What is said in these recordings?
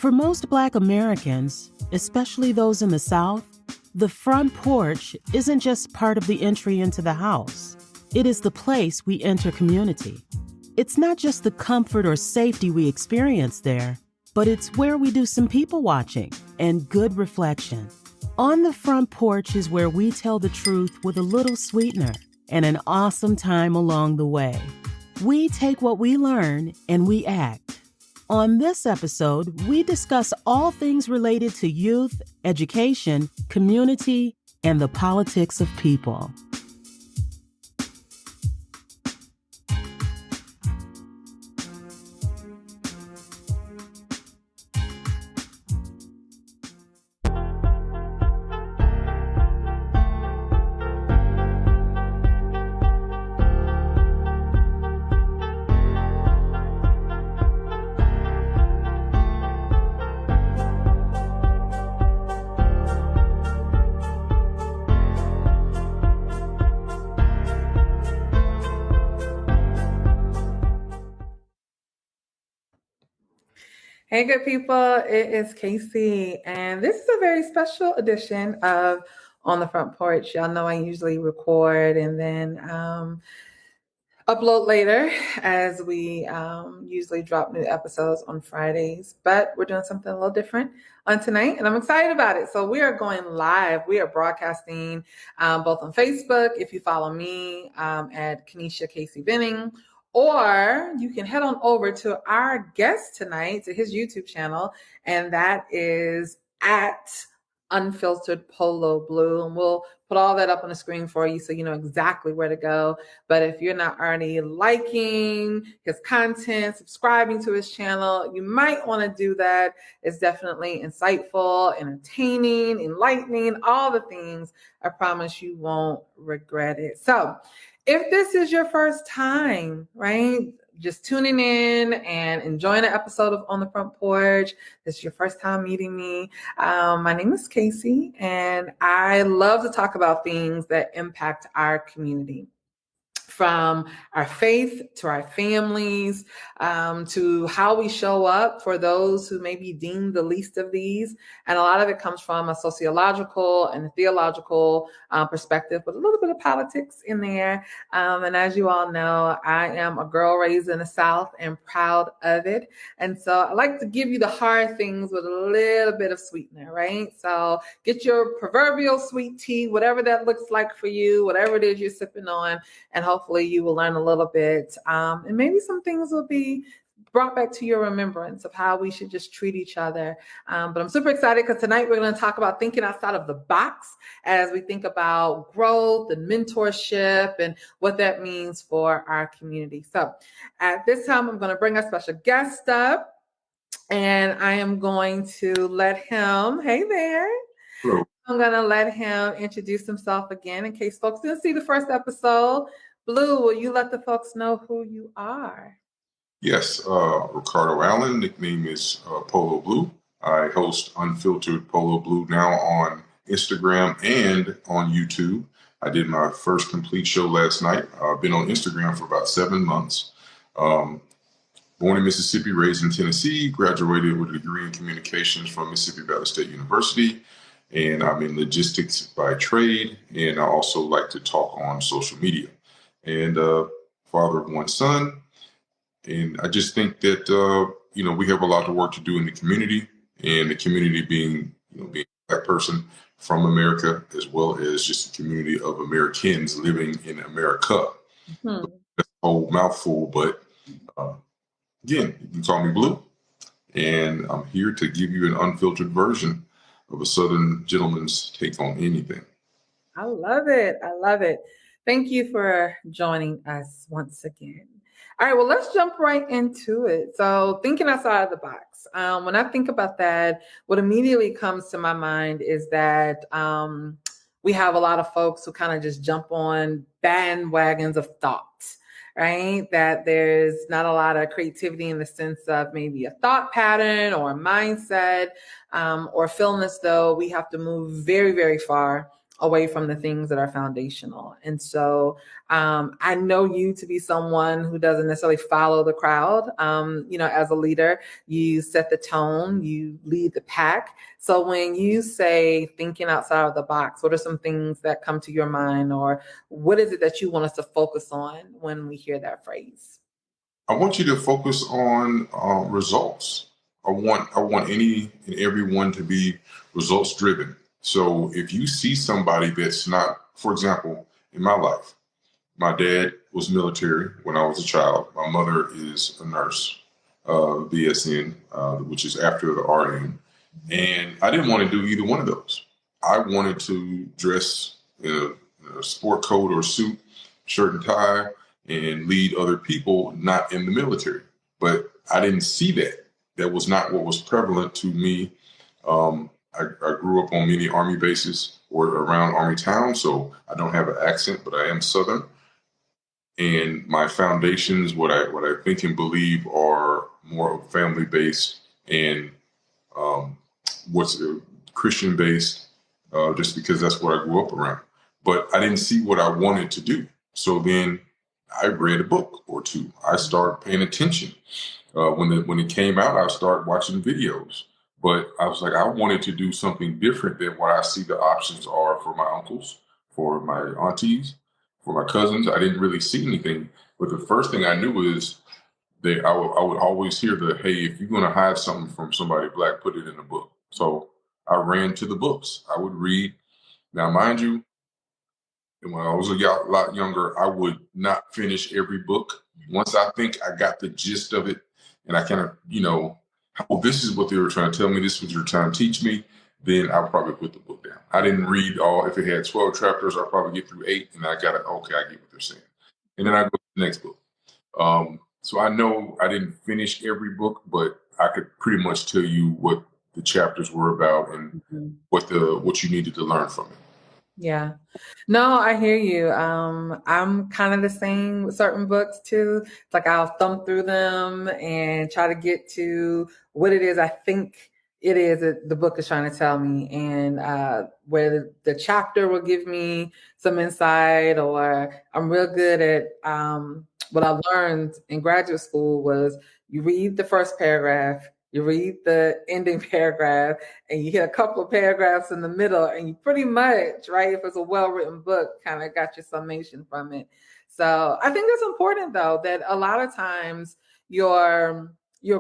For most Black Americans, especially those in the South, the front porch isn't just part of the entry into the house. It is the place we enter community. It's not just the comfort or safety we experience there, but it's where we do some people watching and good reflection. On the front porch is where we tell the truth with a little sweetener and an awesome time along the way. We take what we learn and we act. On this episode, we discuss all things related to youth, education, community, and the politics of people. Hey, good people, it is KaCey, and this is a very special edition of On the Front Porch. Y'all know I usually record and then upload later, as we usually drop new episodes on Fridays, but we're doing something a little different on tonight, and I'm excited about it. So we are going live. We are broadcasting both on Facebook, if you follow me at KaCey Benning, or you can head on over to our guest tonight, to his YouTube channel, and that is at Unfiltered Polo Blue. And we'll put all that up on the screen for you so you know exactly where to go. But if you're not already liking his content, subscribing to his channel, you might want to do that. It's definitely insightful, entertaining, enlightening, all the things. I promise you won't regret it. So if this is your first time, right, just tuning in and enjoying an episode of On the Front Porch, this is your first time meeting me, my name is KaCey, and I love to talk about things that impact our community. From our faith to our families, to how we show up for those who may be deemed the least of these. And a lot of it comes from a sociological and a theological perspective, with a little bit of politics in there. And as you all know, I am a girl raised in the South and proud of it. And so I like to give you the hard things with a little bit of sweetener, right? So get your proverbial sweet tea, whatever that looks like for you, whatever it is you're sipping on, and hopefully you will learn a little bit, and maybe some things will be brought back to your remembrance of how we should just treat each other. But I'm super excited because tonight we're going to talk about thinking outside of the box as we think about growth and mentorship and what that means for our community. So at this time, I'm going to bring our special guest up, and I am going to let him, hey there. Hello. I'm going to let him introduce himself again in case folks didn't see the first episode. Blue, will you let the folks know who you are? Yes, Ricardo Allen, nickname is Polo Blue. I host Unfiltered Polo Blue now on Instagram and on YouTube. I did my first complete show last night. I've been on Instagram for about 7 months. Born in Mississippi, raised in Tennessee, graduated with a degree in communications from Mississippi Valley State University. And I'm in logistics by trade. And I also like to talk on social media. And father of one son. And I just think that, we have a lot of work to do in the community, and the community being a Black person from America, as well as just a community of Americans living in America. Mm-hmm. That's a whole mouthful, but again, you can call me Blue, and I'm here to give you an unfiltered version of a Southern gentleman's take on anything. I love it. I love it. Thank you for joining us once again. All right, well, let's jump right into it. So thinking outside of the box. When I think about that, what immediately comes to my mind is that we have a lot of folks who kind of just jump on bandwagons of thoughts, right? That there's not a lot of creativity in the sense of maybe a thought pattern or a mindset, or feeling as though we have to move very, very far away from the things that are foundational. And so I know you to be someone who doesn't necessarily follow the crowd. As a leader, you set the tone, you lead the pack. So when you say thinking outside of the box, what are some things that come to your mind, or what is it that you want us to focus on when we hear that phrase? I want you to focus on results. I want any and everyone to be results driven. So if you see somebody that's not, for example, in my life, my dad was military when I was a child. My mother is a nurse, BSN, which is after the RN. And I didn't want to do either one of those. I wanted to dress in a sport coat or suit, shirt and tie, and lead other people not in the military. But I didn't see that. That was not what was prevalent to me. I grew up on many Army bases or around Army towns, so I don't have an accent, but I am Southern. And my foundations, what I think and believe, are more family based and what's Christian based, just because that's what I grew up around. But I didn't see what I wanted to do. So then I read a book or two. I started paying attention. When it came out, I started watching videos. But I was like, I wanted to do something different than what I see the options are for my uncles, for my aunties, for my cousins. I didn't really see anything. But the first thing I knew is that I would always hear hey, if you're going to hide something from somebody Black, put it in a book. So I ran to the books. I would read. Now, mind you, when I was a lot younger, I would not finish every book. Once I think I got the gist of it and I kind of, this is what they were trying to tell me, this is what you're trying to teach me, then I'll probably put the book down. I didn't read all. If it had 12 chapters, I'll probably get through 8 and I got it. Okay, I get what they're saying. And then I go to the next book. So I know I didn't finish every book, but I could pretty much tell you what the chapters were about and what you needed to learn from it. Yeah. No, I hear you. I'm kind of the same with certain books too. It's like I'll thumb through them and try to get to what it is I think it is that the book is trying to tell me, and where the chapter will give me some insight, or I'm real good at what I learned in graduate school was you read the first paragraph, you read the ending paragraph, and you hit a couple of paragraphs in the middle, and you pretty much, right, if it's a well-written book, kind of got your summation from it. So I think it's important, though, that a lot of times your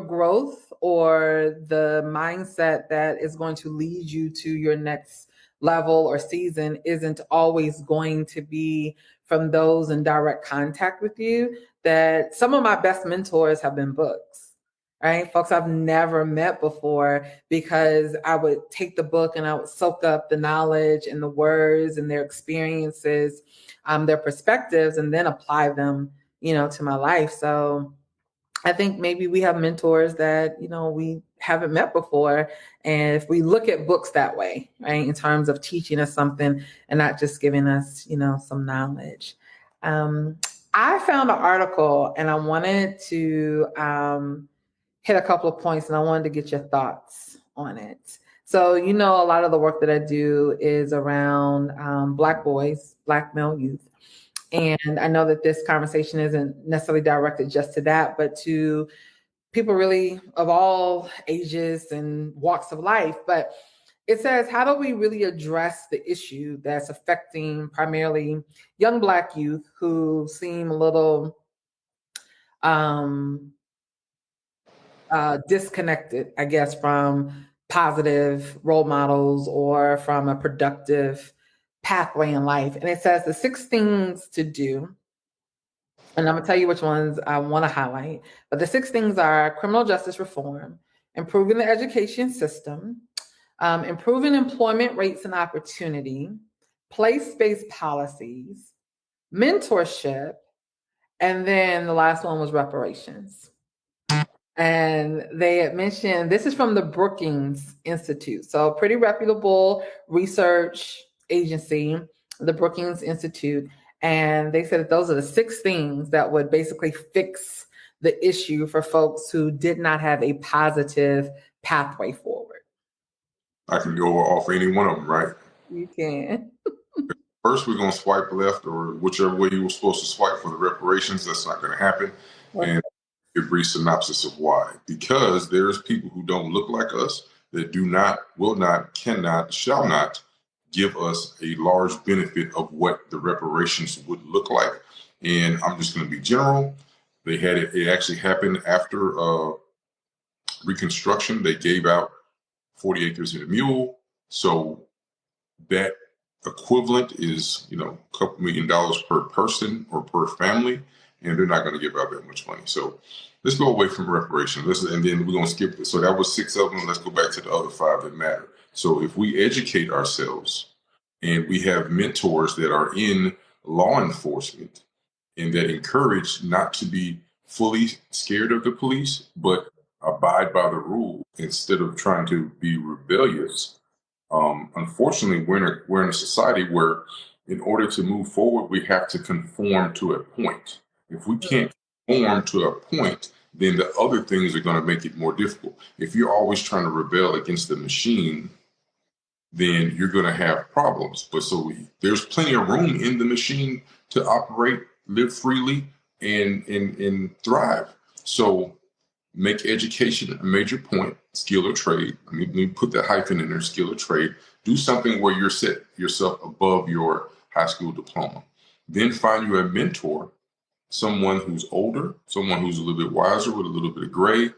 growth or the mindset that is going to lead you to your next level or season isn't always going to be from those in direct contact with you. That some of my best mentors have been books. Right? Folks I've never met before, because I would take the book and I would soak up the knowledge and the words and their experiences, their perspectives, and then apply them, to my life. So I think maybe we have mentors that, we haven't met before. And if we look at books that way, right, in terms of teaching us something and not just giving us, some knowledge. I found an article and I wanted to hit a couple of points, and I wanted to get your thoughts on it. So, a lot of the work that I do is around Black boys, Black male youth. And I know that this conversation isn't necessarily directed just to that, but to people really of all ages and walks of life. But it says, how do we really address the issue that's affecting primarily young Black youth who seem a little disconnected, I guess, from positive role models or from a productive pathway in life? And it says the 6 things to do. And I'm going to tell you which ones I want to highlight. But the 6 things are criminal justice reform, improving the education system, improving employment rates and opportunity, place-based policies, mentorship, and then the last one was reparations. And they had mentioned, this is from the Brookings Institute. So a pretty reputable research agency, the Brookings Institute. And they said that those are the 6 things that would basically fix the issue for folks who did not have a positive pathway forward. I can go off any one of them, right? You can. first we're going to swipe left or whichever way you were supposed to swipe for the reparations. That's not going to happen. What? And a brief synopsis of why. Because there's people who don't look like us that do not, will not, cannot, shall not give us a large benefit of what the reparations would look like. And I'm just going to be general. They had it actually happened after Reconstruction. They gave out 40 acres and a mule. So that equivalent is, a couple $1 million per person or per family, and they're not going to give out that much money. So let's go away from reparations. And then we're going to skip this. So that was 6 of them. Let's go back to the other 5 that matter. So if we educate ourselves and we have mentors that are in law enforcement and that encourage not to be fully scared of the police, but abide by the rule instead of trying to be rebellious. Unfortunately, we're in a society where in order to move forward, we have to conform to a point. If we can't conform to a point, then the other things are going to make it more difficult. If you're always trying to rebel against the machine, then you're going to have problems. But there's plenty of room in the machine to operate, live freely, and thrive. So make education a major point, skill or trade. Let me put that hyphen in there, skill or trade. Do something where you're set yourself above your high school diploma. Then find you a mentor, someone who's older, someone who's a little bit wiser with a little bit of gray,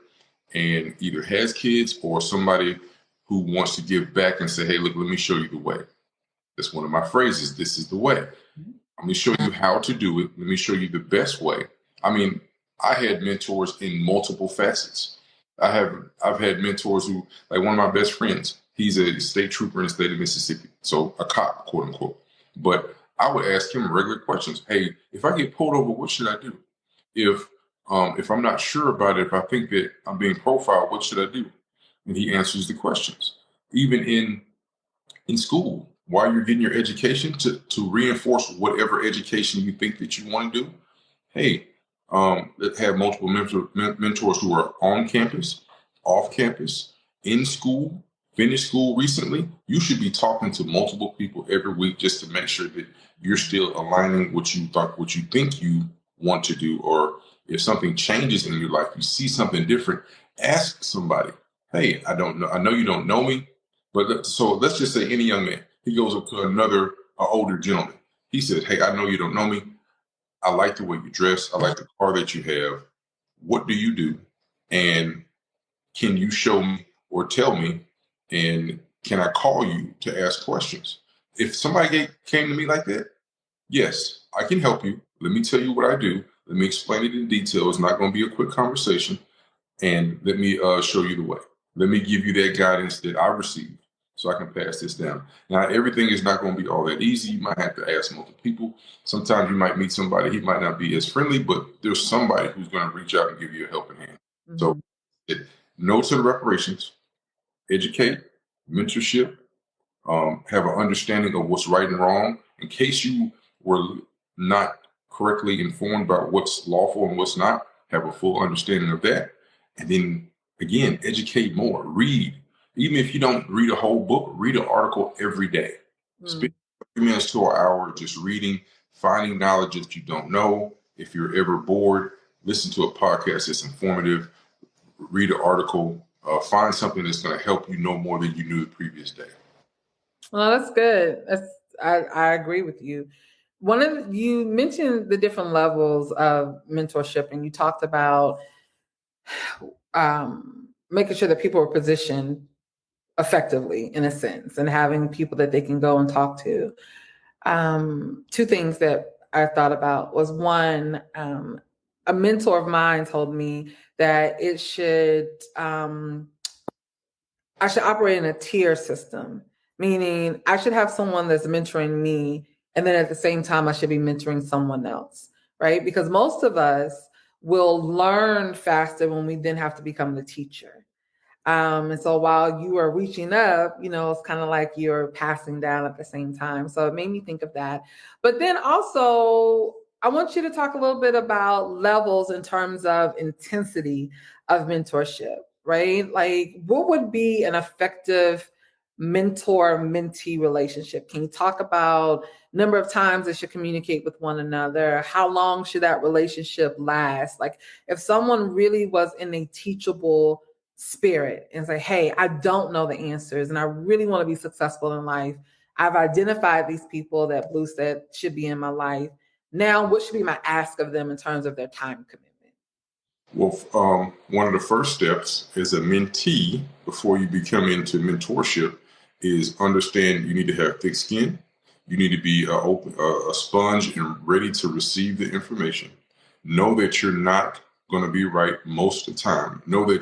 and either has kids or somebody who wants to give back and say, hey, look, let me show you the way. That's one of my phrases. This is the way. Let me show you how to do it. Let me show you the best way. I mean, I had mentors in multiple facets. I've had mentors who, like one of my best friends, he's a state trooper in the state of Mississippi. So a cop, quote unquote. But I would ask him regular questions. Hey, if I get pulled over, what should I do? If I'm not sure about it, if I think that I'm being profiled, what should I do? And he answers the questions. Even in school, while you're getting your education, to reinforce whatever education you think that you want to do. Hey, have multiple mentors who are on campus, off campus, in school, finished school recently. You should be talking to multiple people every week just to make sure that you're still aligning what you think you want to do. Or if something changes in your life, you see something different, ask somebody. Hey, I don't know. I know you don't know me, but so let's just say any young man, he goes up to another older gentleman. He says, hey, I know you don't know me. I like the way you dress. I like the car that you have. What do you do? And can you show me or tell me? And can I call you to ask questions? If somebody came to me like that, yes, I can help you. Let me tell you what I do. Let me explain it in detail. It's not going to be a quick conversation. And let me show you the way. Let me give you that guidance that I received so I can pass this down. Now, everything is not going to be all that easy. You might have to ask multiple people. Sometimes you might meet somebody, he might not be as friendly, but there's somebody who's going to reach out and give you a helping hand. Mm-hmm. So no to the reparations, educate, mentorship, have an understanding of what's right and wrong. In case you were not correctly informed about what's lawful and what's not, have a full understanding of that. And then, again, educate more, read. Even if you don't read a whole book, read an article every day. Spend 30 minutes to an hour just reading, finding knowledge that you don't know. If you're ever bored, listen to a podcast that's informative, read an article, find something that's going to help you know more than you knew the previous day. Well, that's good. I agree with you. You mentioned the different levels of mentorship, and you talked about making sure that people are positioned effectively, in a sense, and having people that they can go and talk to. 2 things that I thought about was, one, a mentor of mine told me that I should operate in a tier system, meaning I should have someone that's mentoring me, and then at the same time, I should be mentoring someone else, right? Because most of us will learn faster when we then have to become the teacher. And so while you are reaching up, it's kind of like you're passing down at the same time. So it made me think of that. But then also, I want you to talk a little bit about levels in terms of intensity of mentorship, right? Like, what would be an effective mentor-mentee relationship? Can you talk about number of times they should communicate with one another? How long should that relationship last? Like if someone really was in a teachable spirit and say, hey, I don't know the answers and I really want to be successful in life. I've identified these people that Blue said should be in my life. Now, what should be my ask of them in terms of their time commitment? Well, one of the first steps as a mentee before you become into mentorship is understand you need to have thick skin. You need to be a sponge and ready to receive the information. Know that you're not going to be right most of the time. Know that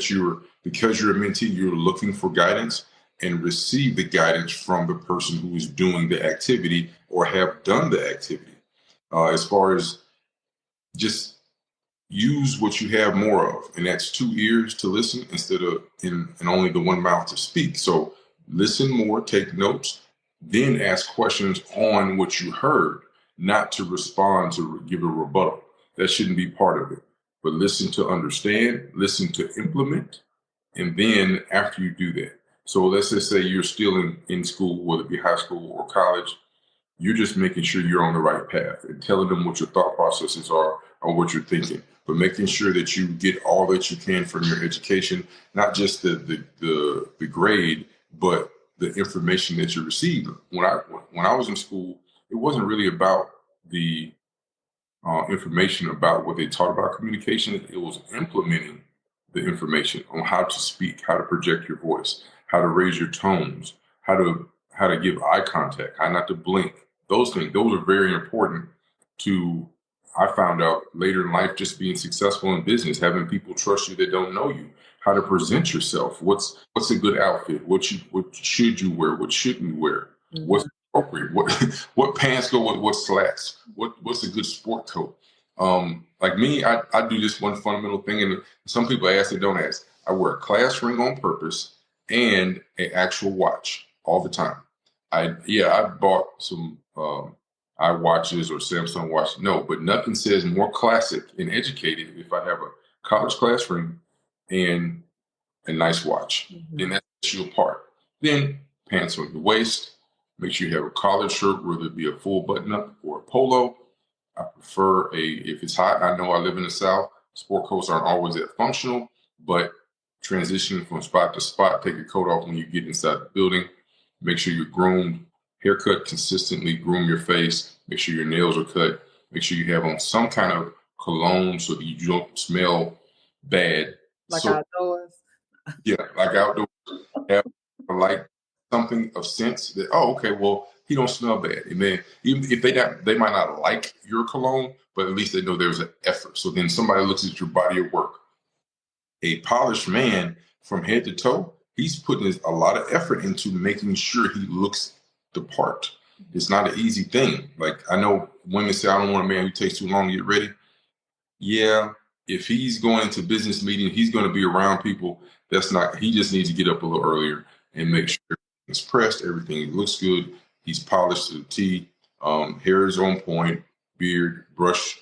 because you're a mentee, you're looking for guidance, and receive the guidance from the person who is doing the activity or have done the activity. As far as just use what you have more of, and that's 2 ears to listen instead of and only the one mouth to speak. So listen more, take notes, then ask questions on what you heard, not to respond to give a rebuttal. That shouldn't be part of it. But listen to understand, listen to implement, and then after you do that. So let's just say you're still in school, whether it be high school or college, you're just making sure you're on the right path and telling them what your thought processes are or what you're thinking, but making sure that you get all that you can from your education, not just the grade, but the information that you receive. When I was in school, it wasn't really about the information about what they taught about communication. It was implementing the information on how to speak, how to project your voice, how to raise your tones, how to give eye contact, how not to blink. Those things, those are very important to, I found out later in life, just being successful in business, having people trust you that don't know you, how to present yourself. What's a good outfit? What should you wear? What shouldn't you wear? Mm-hmm. What's appropriate? What pants go with what slacks? What's a good sport coat? Like me, I do this one fundamental thing, and some people ask and don't ask. I wear a class ring on purpose and an actual watch all the time. I bought some iWatches or Samsung watch. No, but nothing says more classic and educated if I have a college class ring and a nice watch. Mm-hmm. Then that sets you apart. Then pants on the waist. Make sure you have a collared shirt, whether it be a full button up or a polo. I prefer if it's hot. I know I live in the South. Sport coats aren't always that functional, but transitioning from spot to spot, take your coat off when you get inside the building. Make sure you're groomed, haircut consistently, groom your face, make sure your nails are cut, make sure you have on some kind of cologne so that you don't smell bad. Like outdoors? Yeah, like outdoors. Have like something of sense that, okay, well, he don't smell bad. And then even if they might not like your cologne, but at least they know there's an effort. So then somebody looks at your body of work. A polished man from head to toe, he's putting a lot of effort into making sure he looks the part. It's not an easy thing. Like I know women say, I don't want a man who takes too long to get ready. Yeah, if he's going to business meeting, he's going to be around people. He just needs to get up a little earlier and make sure it's pressed, everything looks good. He's polished to the T. Hair is on point, beard, brush,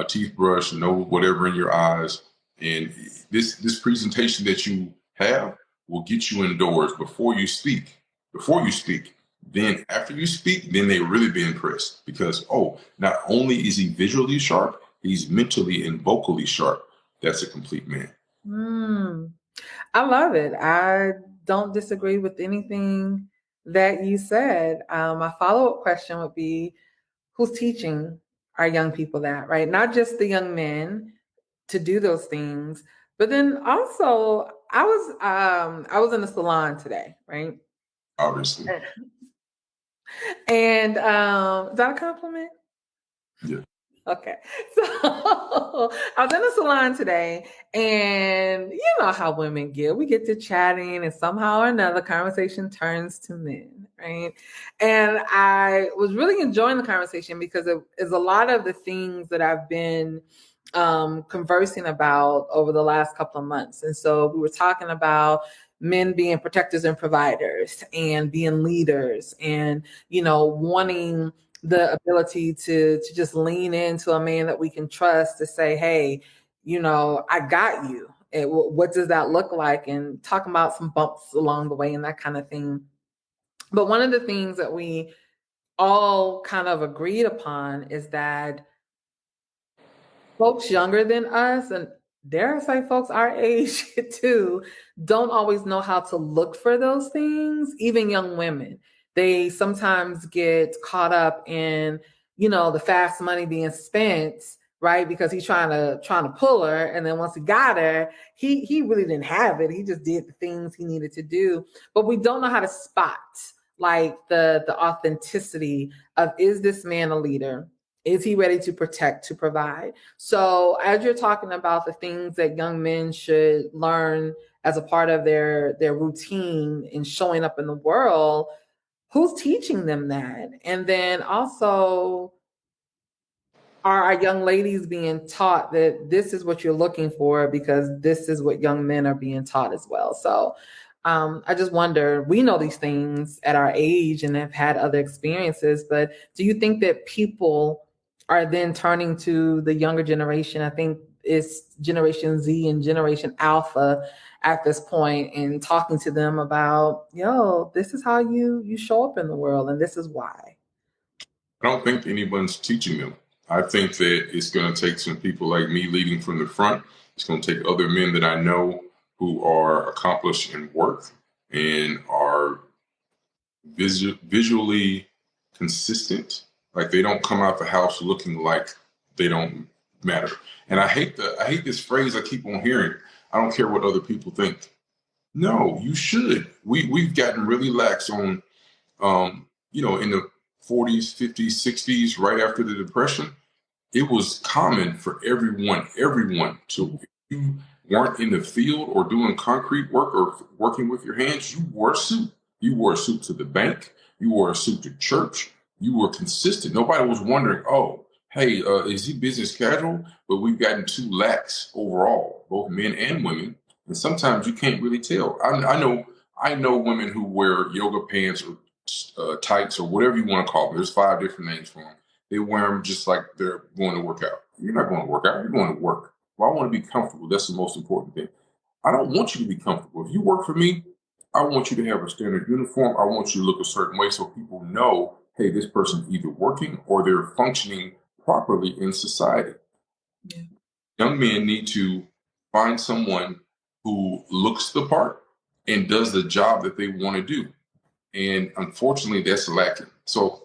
teeth brush, no whatever in your eyes. And this presentation that you have will get you indoors before you speak. Then after you speak, then they really be impressed because, not only is he visually sharp, he's mentally and vocally sharp. That's a complete man. I love it. I don't disagree with anything that you said. My follow-up question would be, who's teaching our young people that, right? Not just the young men to do those things, but then also I was in the salon today, right? Obviously. And is that a compliment? Yeah. Okay. So I was in the salon today, and you know how women get. We get to chatting, and somehow or another, conversation turns to men, right? And I was really enjoying the conversation because it is a lot of the things that I've been conversing about over the last couple of months. And so we were talking about men being protectors and providers and being leaders and, wanting the ability to just lean into a man that we can trust to say, hey, I got you. And what does that look like? And talking about some bumps along the way and that kind of thing. But one of the things that we all kind of agreed upon is that folks younger than us, and dare I say folks our age too, don't always know how to look for those things. Even young women, they sometimes get caught up in, the fast money being spent, right? Because he's trying to pull her, and then once he got her, he really didn't have it. He just did the things he needed to do. But we don't know how to spot like the authenticity of, is this man a leader? Is he ready to protect, to provide? So as you're talking about the things that young men should learn as a part of their routine in showing up in the world, who's teaching them that? And then also, are our young ladies being taught that this is what you're looking for, because this is what young men are being taught as well? So I just wonder, we know these things at our age and have had other experiences, but do you think that people are then turning to the younger generation? I think it's Generation Z and Generation Alpha at this point, and talking to them about, this is how you show up in the world, and this is why. I don't think anyone's teaching them. I think that it's going to take some people like me leading from the front. It's going to take other men that I know who are accomplished in work and are visually consistent. Like they don't come out the house looking like they don't matter. And I hate this phrase I keep on hearing. I don't care what other people think. No, you should. We've gotten really lax on, in the 40s, 50s, 60s, right after the Depression. It was common for everyone to, if you weren't in the field or doing concrete work or working with your hands, you wore a suit. You wore a suit to the bank. You wore a suit to church. You were consistent. Nobody was wondering, oh, hey, is he business casual? But we've gotten too lax overall, both men and women. And sometimes you can't really tell. I know women who wear yoga pants or tights or whatever you want to call them. There's 5 different names for them. They wear them just like they're going to work out. You're not going to work out. You're going to work. Well, I want to be comfortable. That's the most important thing. I don't want you to be comfortable. If you work for me, I want you to have a standard uniform. I want you to look a certain way so people know, hey, this person's either working or they're functioning properly in society. Yeah. Young men need to find someone who looks the part and does the job that they want to do. And unfortunately, that's lacking. So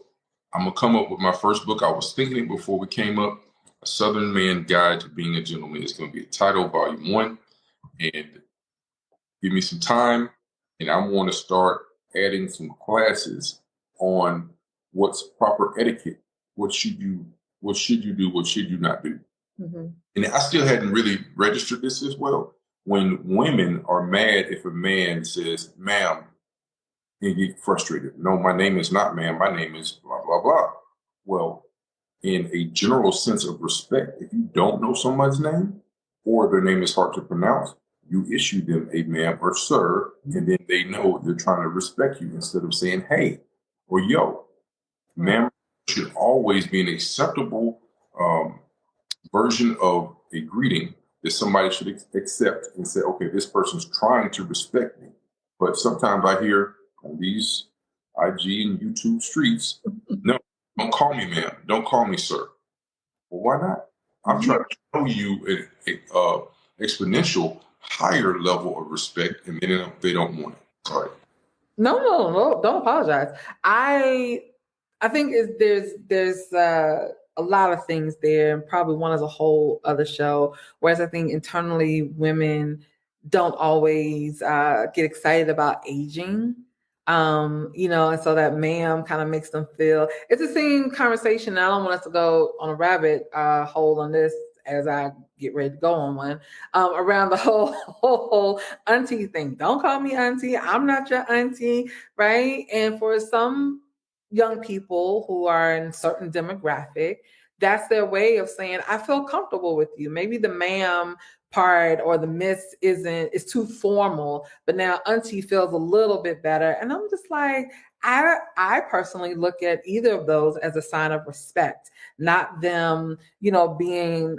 I'm going to come up with my first book. I was thinking it before we came up, A Southern Man Guide to Being a Gentleman. It's going to be a title, Volume 1. And give me some time, and I want to start adding some classes on what's proper etiquette. What should you do? What should you not do? Mm-hmm. And I still hadn't really registered this as well. When women are mad if a man says, ma'am, and get frustrated. No, my name is not ma'am. My name is blah, blah, blah. Well, in a general sense of respect, if you don't know someone's name or their name is hard to pronounce, you issue them a ma'am or sir, and then they know they're trying to respect you instead of saying hey or yo. Ma'am should always be an acceptable version of a greeting that somebody should accept and say, okay, this person's trying to respect me. But sometimes I hear on these IG and YouTube streets, no, don't call me ma'am. Don't call me sir. Well, why not? I'm trying to show you an exponential higher level of respect, and they don't want it. Sorry. No, don't apologize. I think there's a lot of things there, and probably one is a whole other show. Whereas I think internally women don't always get excited about aging. And so that ma'am kind of makes them feel it's the same conversation. I don't want us to go on a rabbit hole on this as I get ready to go on one around the whole auntie thing. Don't call me auntie. I'm not your auntie, right? And for some young people who are in certain demographic, that's their way of saying, I feel comfortable with you. Maybe the ma'am part or the miss is too formal, but now auntie feels a little bit better. And I'm just like, I personally look at either of those as a sign of respect, not them, being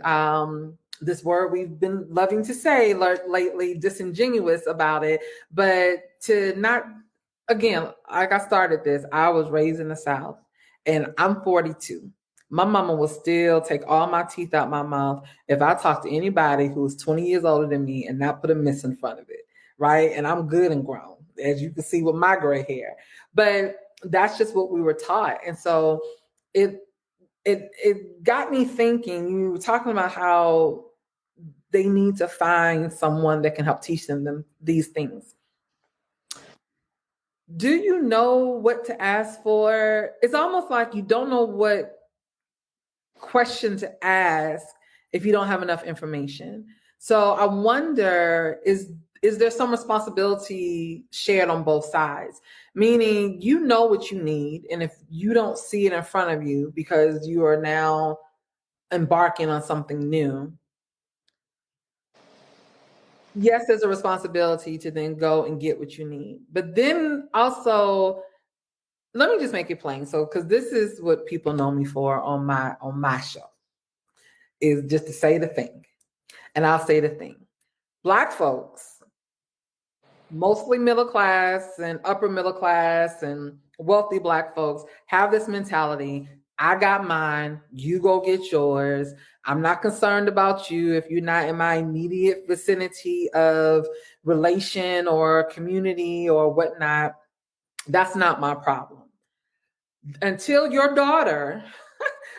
this word we've been loving to say lately, disingenuous about it, but to not again, like I started this, I was raised in the South and I'm 42. My mama will still take all my teeth out my mouth if I talk to anybody who's 20 years older than me and not put a miss in front of it. Right. And I'm good and grown, as you can see with my gray hair. But that's just what we were taught. And so it got me thinking. You were talking about how they need to find someone that can help teach them these things. Do you know what to ask for? It's almost like you don't know what question to ask if you don't have enough information. So I wonder, is there some responsibility shared on both sides? Meaning, you know what you need, and if you don't see it in front of you because you are now embarking on something new, yes, there's a responsibility to then go and get what you need. But then also, let me just make it plain. So, because this is what people know me for on my show, is just to say the thing. And I'll say the thing. Black folks, mostly middle class and upper middle class and wealthy Black folks, have this mentality. I got mine, you go get yours. I'm not concerned about you if you're not in my immediate vicinity of relation or community or whatnot. That's not my problem. Until your daughter,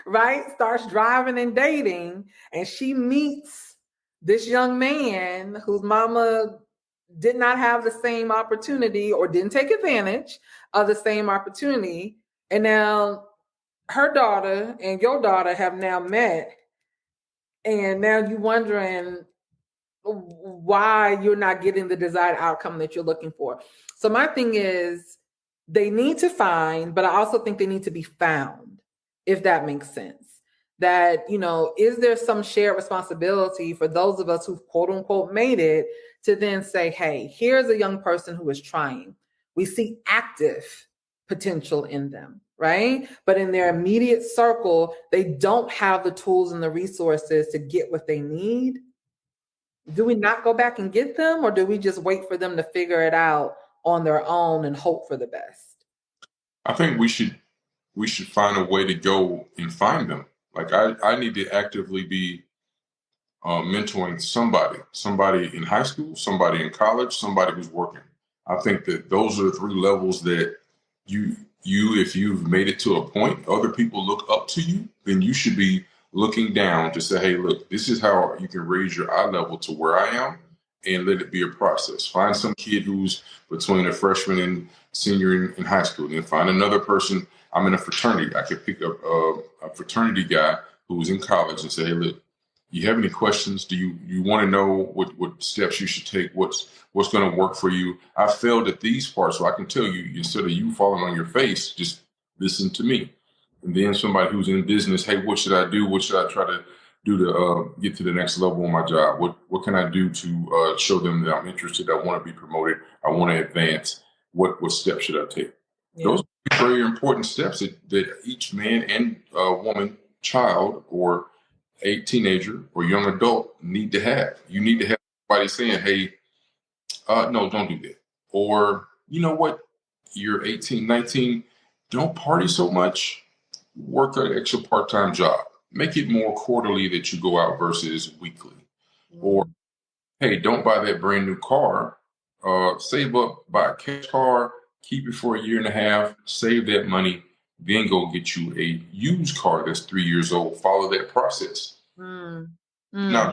right, starts driving and dating and she meets this young man whose mama did not have the same opportunity or didn't take advantage of the same opportunity. And now her daughter and your daughter have now met. And now you're wondering why you're not getting the desired outcome that you're looking for. So my thing is, they need to find, but I also think they need to be found, if that makes sense. That, is there some shared responsibility for those of us who've quote unquote made it to then say, hey, here's a young person who is trying. We see active potential in them, right? But in their immediate circle, they don't have the tools and the resources to get what they need. Do we not go back and get them, or do we just wait for them to figure it out on their own and hope for the best? I think we should find a way to go and find them. Like I need to actively be mentoring somebody in high school, somebody in college, somebody who's working. I think that those are the three levels that you, if you've made it to a point, other people look up to you, then you should be looking down to say, hey, look, this is how you can raise your eye level to where I am, and let it be a process. Find some kid who's between a freshman and senior in high school, then find another person. I'm in a fraternity. I could pick up a fraternity guy who's in college and say, hey, look, you have any questions? Do you want to know what steps you should take? What's going to work for you? I failed at these parts, so I can tell you, instead of you falling on your face, just listen to me. And then somebody who's in business, hey, what should I do? What should I try to do to get to the next level on my job? What can I do to show them that I'm interested? I want to be promoted. I want to advance. What steps should I take? Yeah. Those are very important steps that each man and woman, child, or a teenager or young adult need to have. You need to have somebody saying, hey, no, don't do that. Or, you know what? You're 18, 19. Don't party so much. Work an extra part-time job. Make it more quarterly that you go out versus weekly. Mm-hmm. Or, hey, don't buy that brand new car. Save up, buy a cash car, keep it for a year and a half, save that money, then go get you a used car that's 3 years old. Follow that process. Now,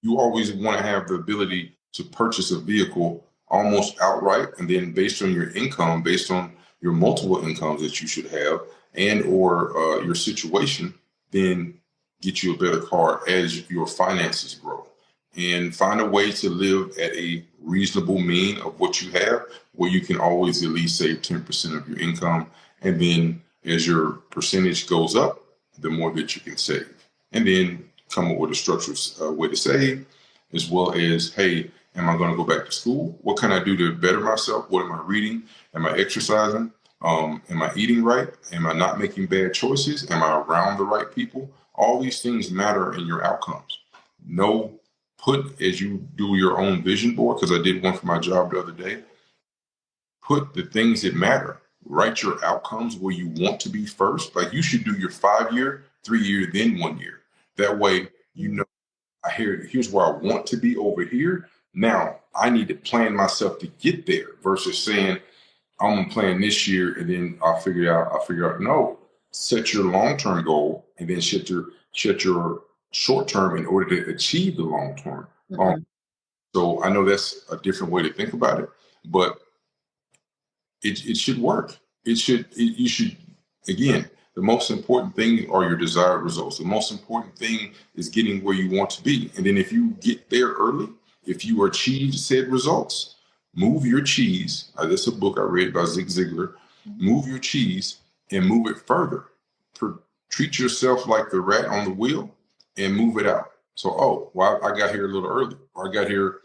you always want to have the ability to purchase a vehicle almost outright, and then based on your income, based on your multiple incomes that you should have, and or your situation, then get you a better car as your finances grow. And find a way to live at a reasonable mean of what you have, where you can always at least save 10% of your income. And then as your percentage goes up, the more that you can save. And then come up with a structured way to save, as well as, hey, am I going to go back to school? What can I do to better myself? What am I reading? Am I exercising? Am I eating right? Am I not making bad choices? Am I around the right people? All these things matter in your outcomes. Put, as you do your own vision board, because I did one for my job the other day, put the things that matter. Write your outcomes where you want to be first. Like you should do your 5-year, 3-year, then 1 year. That way, you know, here's where I want to be over here. Now I need to plan myself to get there versus saying I'm gonna plan this year and then I'll figure out. No, set your long-term goal and then set your short term in order to achieve the long term. So I know that's a different way to think about it, but it should work. You should, again, the most important thing are your desired results. The most important thing is getting where you want to be. And then if you get there early, if you achieve said results, move your cheese. This is a book I read by Zig Ziglar. Move your cheese and move it further. Treat yourself like the rat on the wheel and move it out. So, I got here a little early. Or I got here,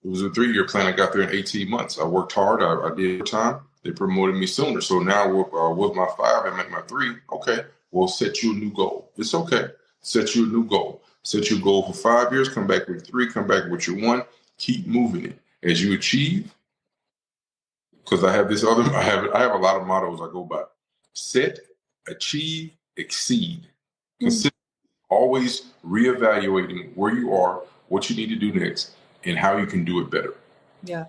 it was a 3-year plan. I got there in 18 months. I worked hard. I did time. They promoted me sooner. So now with my 5 and make my 3, okay, well, set you a new goal. It's okay. Set you a new goal. Set your goal for 5 years, come back with 3, come back with your 1, keep moving it. As you achieve, because I have a lot of mottos I go by. Set, achieve, exceed. Always reevaluating where you are, what you need to do next, and how you can do it better. Yeah.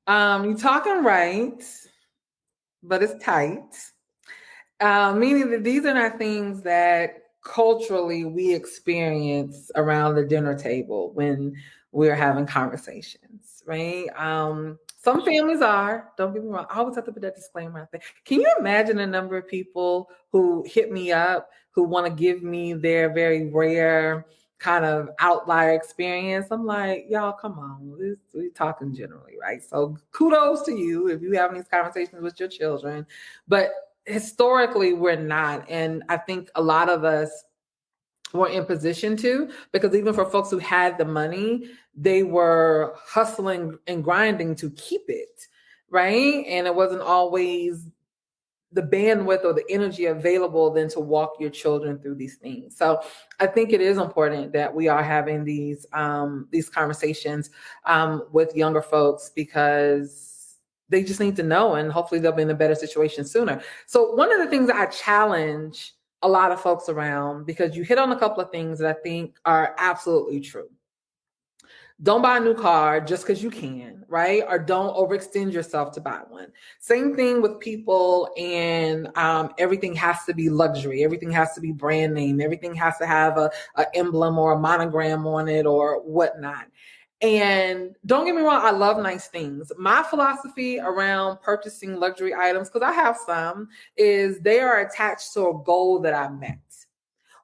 You're talking right, but it's tight. Meaning that these are not things that culturally we experience around the dinner table when we're having conversations, right? Some families are, don't get me wrong. I always have to put that disclaimer out there. Can you imagine a number of people who hit me up who want to give me their very rare kind of outlier experience? I'm like, y'all, come on. We're talking generally, right? So kudos to you if you have these conversations with your children. But historically, we're not. And I think a lot of us were in position to, because even for folks who had the money, they were hustling and grinding to keep it, right? And it wasn't always the bandwidth or the energy available then to walk your children through these things. So I think it is important that we are having these conversations with younger folks, because they just need to know, and hopefully they'll be in a better situation sooner. So one of the things that I challenge a lot of folks around, because you hit on a couple of things that I think are absolutely true. Don't buy a new car just because you can, right? Or don't overextend yourself to buy one. Same thing with people, and everything has to be luxury. Everything has to be brand name. Everything has to have a emblem or a monogram on it or whatnot. And don't get me wrong, I love nice things. My philosophy around purchasing luxury items, because I have some, is they are attached to a goal that I met.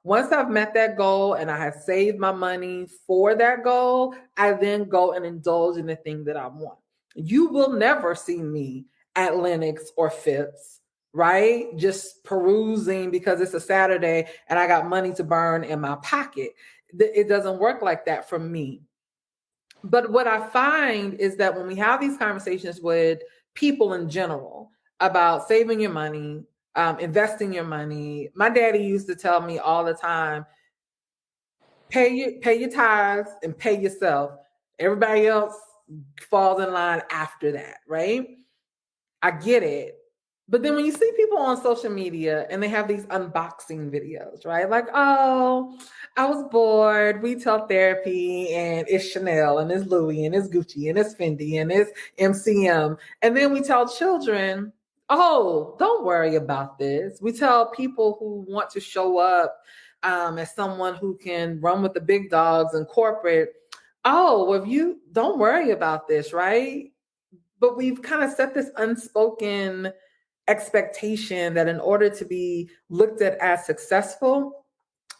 Once I've met that goal and I have saved my money for that goal, I then go and indulge in the thing that I want. You will never see me at Lenox or Phipps, right? Just perusing because it's a Saturday and I got money to burn in my pocket. It doesn't work like that for me. But what I find is that when we have these conversations with people in general about saving your money, investing your money, my daddy used to tell me all the time, pay your tithes and pay yourself. Everybody else falls in line after that, right? I get it. But then when you see people on social media and they have these unboxing videos, right? Like, oh, I was bored, retail therapy, and it's Chanel, and it's Louis, and it's Gucci, and it's Fendi, and it's MCM. And then we tell children, oh, don't worry about this. We tell people who want to show up as someone who can run with the big dogs in corporate, oh, well, you don't worry about this, right? But we've kind of set this unspoken expectation that in order to be looked at as successful,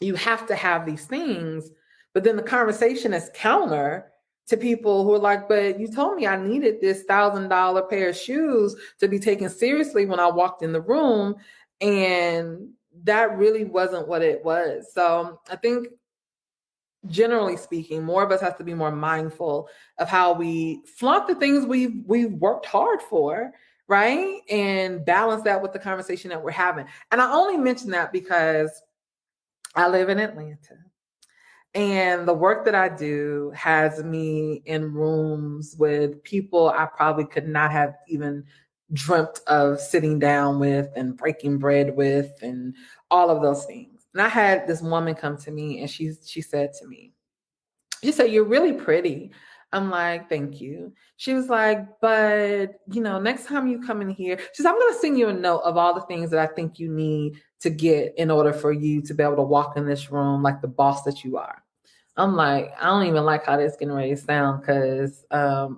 you have to have these things. But then the conversation is counter to people who are like, but you told me I needed this $1,000 pair of shoes to be taken seriously when I walked in the room. And that really wasn't what it was. So I think, generally speaking, more of us have to be more mindful of how we flaunt the things we've worked hard for, right? And balance that with the conversation that we're having. And I only mention that because I live in Atlanta. And the work that I do has me in rooms with people I probably could not have even dreamt of sitting down with and breaking bread with and all of those things. And I had this woman come to me and she said to me, she said, "You're really pretty." I'm like, "Thank you." She was like, "But, next time you come in here," she said, "I'm going to send you a note of all the things that I think you need to get in order for you to be able to walk in this room like the boss that you are." I'm like, I don't even like how this getting ready to sound because,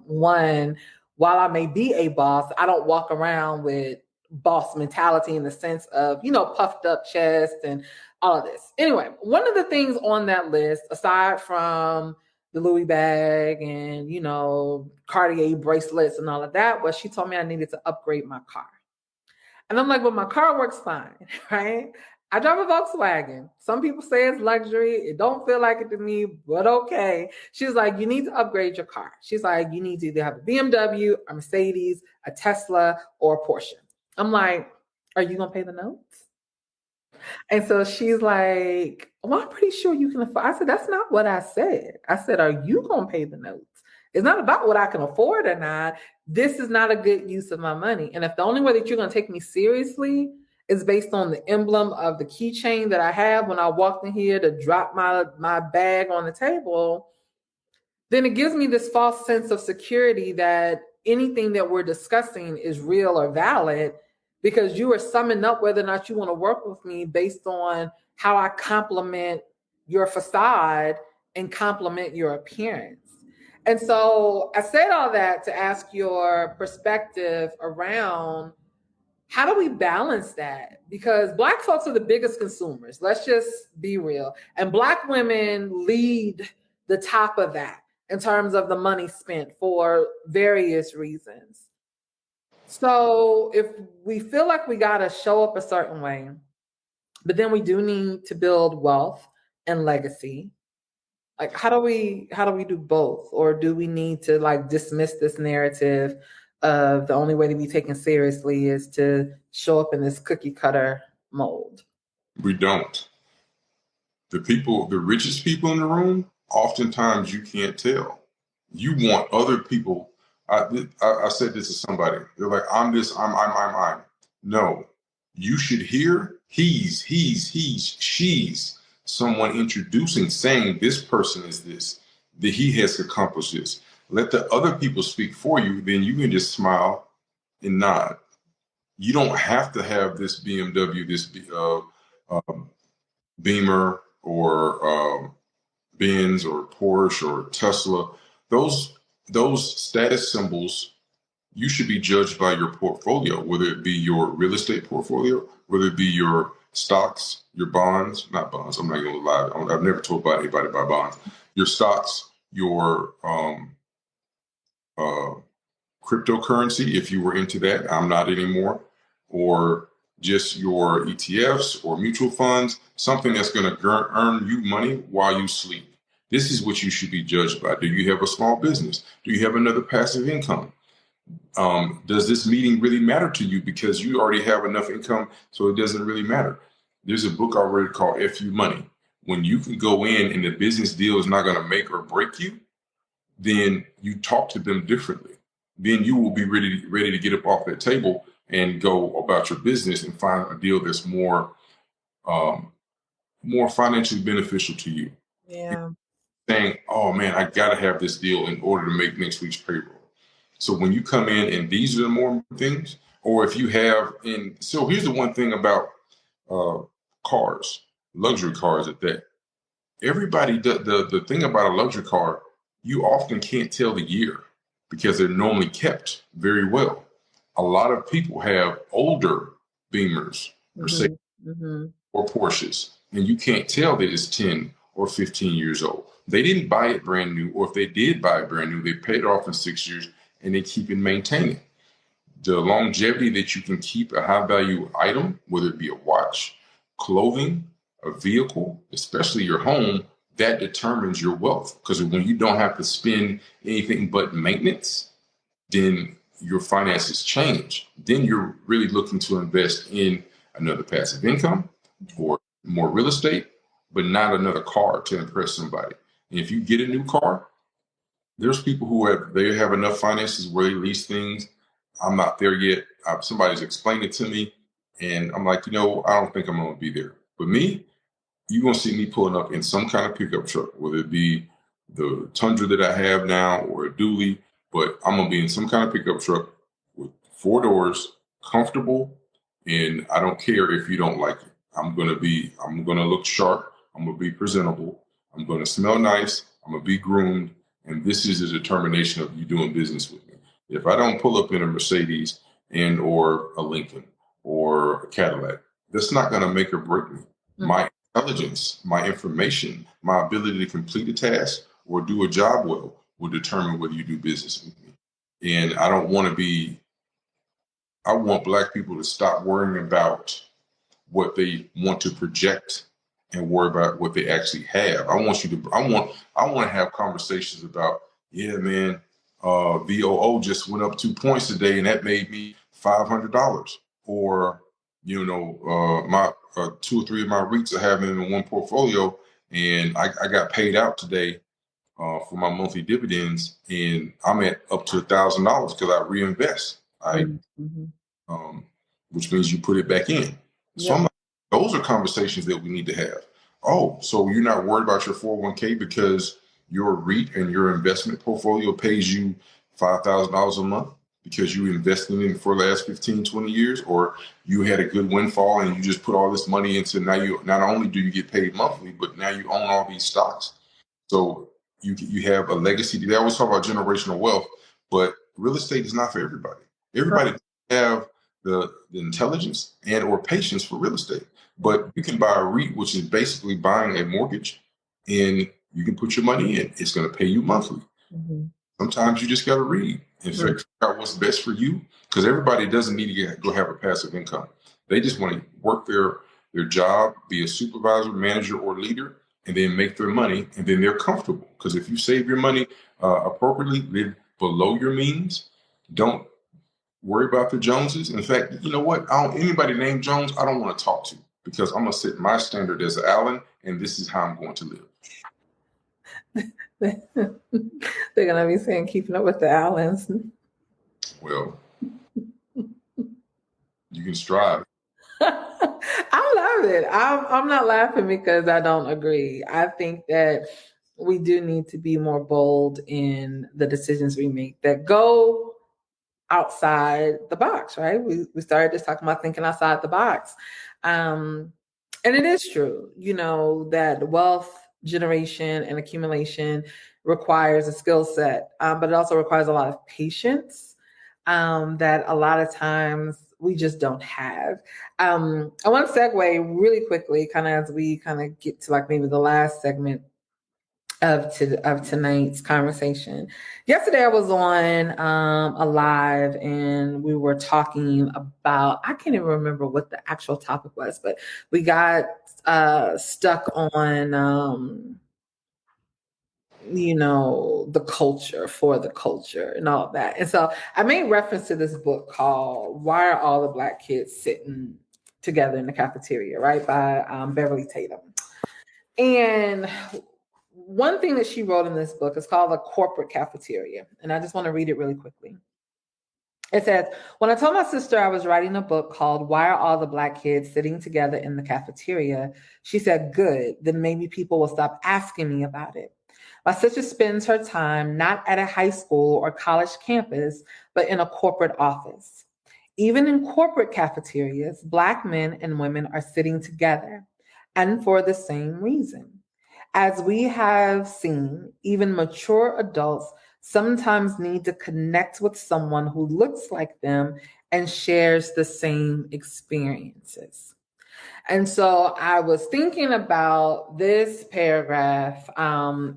one, while I may be a boss, I don't walk around with boss mentality in the sense of, puffed up chest and all of this. Anyway, one of the things on that list, aside from the Louis bag and, Cartier bracelets and all of that, was she told me I needed to upgrade my car. And I'm like, well, my car works fine, right? I drive a Volkswagen. Some people say it's luxury. It don't feel like it to me, but okay. She's like, you need to upgrade your car. She's like, you need to either have a BMW, a Mercedes, a Tesla, or a Porsche. I'm like, are you going to pay the notes? And so she's like, well, I'm pretty sure you can afford. I said, that's not what I said. I said, are you going to pay the notes? It's not about what I can afford or not. This is not a good use of my money. And if the only way that you're going to take me seriously is based on the emblem of the keychain that I have when I walked in here to drop my bag on the table, then it gives me this false sense of security that anything that we're discussing is real or valid because you are summing up whether or not you want to work with me based on how I compliment your facade and compliment your appearance. And so I said all that to ask your perspective around how do we balance that? Because Black folks are the biggest consumers. Let's just be real. And Black women lead the top of that in terms of the money spent for various reasons. So if we feel like we got to show up a certain way, but then we do need to build wealth and legacy, like how do we do both? Or do we need to like dismiss this narrative of the only way to be taken seriously is to show up in this cookie cutter mold? We don't. The richest people in the room, oftentimes you can't tell. You want other people. I said this to somebody. They're like, I'm this, I'm. No, you should hear he's, she's, someone introducing, saying this person is this, that he has accomplished this. Let the other people speak for you. Then you can just smile and nod. You don't have to have this BMW, this Beamer or Benz or Porsche or Tesla. Those status symbols, you should be judged by your portfolio, whether it be your real estate portfolio, whether it be your stocks, your bonds, not bonds. I'm not going to lie. I've never told anybody about bonds. Your stocks, your cryptocurrency, if you were into that. I'm not anymore. Or just your ETFs or mutual funds, something that's going to earn you money while you sleep. This is what you should be judged by. Do you have a small business? Do you have another passive income? Does this meeting really matter to you because you already have enough income so it doesn't really matter? There's a book I read called FU Money. When you can go in and the business deal is not going to make or break you, then you talk to them differently. Then you will be ready to get up off that table and go about your business and find a deal that's more financially beneficial to you. Yeah. Saying, oh man, I got to have this deal in order to make next week's payroll. So when you come in and these are the more things, or if you have, and so here's the one thing about cars, luxury cars at that. Everybody, the thing about a luxury car, you often can't tell the year because they're normally kept very well. A lot of people have older Beamers, Mercedes, or Porsches, and you can't tell that it's 10 or 15 years old. They didn't buy it brand new, or if they did buy it brand new, they paid it off in 6 years and they keep it maintaining. The longevity that you can keep a high value item, whether it be a watch, clothing, a vehicle, especially your home, that determines your wealth. Because when you don't have to spend anything but maintenance, then your finances change. Then you're really looking to invest in another passive income or more real estate. but not another car to impress somebody. And if you get a new car, there's people who have enough finances where they lease things. I'm not there yet. Somebody's explained it to me, and I'm like, I don't think I'm going to be there. But me, you're going to see me pulling up in some kind of pickup truck, whether it be the Tundra that I have now or a dually, but I'm going to be in some kind of pickup truck with 4 doors, comfortable, and I don't care if you don't like it. I'm going to look sharp. I'm going to be presentable. I'm going to smell nice. I'm going to be groomed. And this is a determination of you doing business with me. If I don't pull up in a Mercedes and or a Lincoln or a Cadillac, that's not going to make or break me. Mm-hmm. My intelligence, my information, my ability to complete a task or do a job well will determine whether you do business with me. And I want Black people to stop worrying about what they want to project and worry about what they actually have. I want to have conversations about, yeah, man, VOO just went up 2 points today and that made me $500. Or, my 2 or 3 of my REITs I have in one portfolio and I got paid out today for my monthly dividends and I'm at up to $1,000 because I reinvest. Which means you put it back in. So those are conversations that we need to have. Oh, so you're not worried about your 401k because your REIT and your investment portfolio pays you $5,000 a month because you invested in it for the last 15, 20 years, or you had a good windfall and you just put all this money into, now you not only do you get paid monthly, but now you own all these stocks. So you have a legacy. They always talk about generational wealth, but real estate is not for everybody. Everybody have the intelligence and or patience for real estate. But you can buy a REIT, which is basically buying a mortgage, and you can put your money in. It's going to pay you monthly. Mm-hmm. Sometimes you just got to read and figure out what's best for you, because everybody doesn't need to go have a passive income. They just want to work their job, be a supervisor, manager, or leader, and then make their money, and then they're comfortable. Because if you save your money appropriately, live below your means, don't worry about the Joneses. In fact, you know what? Anybody named Jones, I don't want to talk to, because I'm going to set my standard as Allen, and this is how I'm going to live. They're going to be saying, keeping up with the Allens. Well, you can strive. I love it. I'm not laughing because I don't agree. I think that we do need to be more bold in the decisions we make that go outside the box, right? We started just talking about thinking outside the box. And it is true, that wealth generation and accumulation requires a skill set, but it also requires a lot of patience that a lot of times we just don't have. I want to segue really quickly, kind of as we kind of get to like maybe the last segment of tonight's conversation. Yesterday I was on a live and we were talking about, I can't even remember what the actual topic was, but we got stuck on the culture for the culture and all of that. And so I made reference to this book called Why Are All the Black Kids Sitting Together in the Cafeteria, right, by Beverly Tatum. And one thing that she wrote in this book is called The Corporate Cafeteria. And I just want to read it really quickly. It says, when I told my sister I was writing a book called Why Are All the Black Kids Sitting Together in the Cafeteria, she said, good, then maybe people will stop asking me about it. My sister spends her time not at a high school or college campus, but in a corporate office. Even in corporate cafeterias, Black men and women are sitting together, and for the same reason. As we have seen, even mature adults sometimes need to connect with someone who looks like them and shares the same experiences. And so I was thinking about this paragraph